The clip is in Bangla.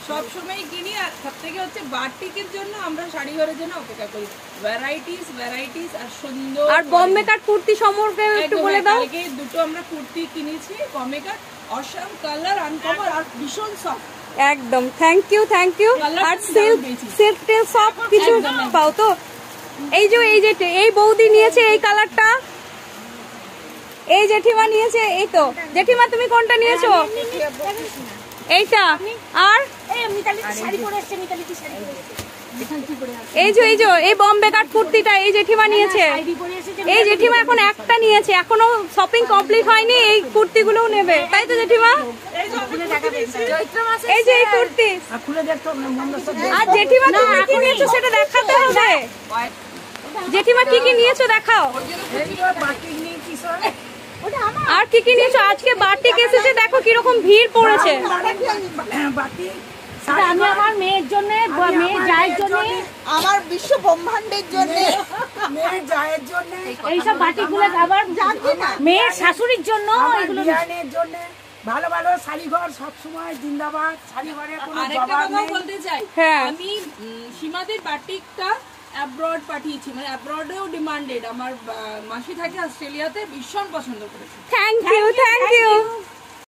সব সময় কিনি। আর সবথেকে হচ্ছে বাটিকের জন্য আমরা শাড়ি ঘরের জন্য অপেক্ষা করি। ভ্যারাইটিস আর সুন্দর। আর বম্বে কাট কুর্তি সম্পর্কে একটু বলে দাও। কালকে দুটো আমরা কুর্তি কিনেছি বম্বে কাট, অসাম কালার, আনকভার আর ভীষণ সফট। একদম থ্যাংক ইউ। আর সিল্ক সব কিছু পাও তো। এই যে এই বৌদি নিয়েছে এই কালারটা, এই জেঠিমা নিয়েছে। এই তো জেঠিমা তুমি কোনটা নিয়েছো? এইটা। আর এই যে এই বম্বে কাট কুর্তিটা এই জেঠিমা নিয়েছে। এই জেঠিমা এখন একটা নিয়েছে, এখনো শপিং কমপ্লিট হয়নি, এই কুর্তিগুলোও নেবে, তাই তো জেঠিমা? এই যে এই কুর্তি। আর জেঠিমা তুমি কি নিয়েছো সেটা দেখাতে হবে। জেঠিমা কি কি নিয়েছো দেখাও। আর কি কি নিয়েছো? আজকে বাটিক এসেছে, দেখো কিরকম ভিড় পড়েছে। আমি আমার মেয়ের জন্য, মেয়ের জায়ের জন্য, আমার বিশ্ব ব্রহ্মাণ্ডের জন্য, মেয়ের জায়ের জন্য এইসব বাটিকগুলো, আবার মেয়ের শাশুড়ির জন্য, এগুলো জন্য ভালো ভালো শাড়ি ঘর সবসময় জিন্দাবাদ। শাড়ি ঘরে কোনো জবাব নেই। বলতে চাই, আমি সীমাদের বাটিকটা অ্যাব্রড পাঠিয়েছি, মানে অ্যাব্রডেও ডিমান্ডেড। আমার মাসি থাকে অস্ট্রেলিয়াতে, ভীষণ পছন্দ করেছে। Thank you.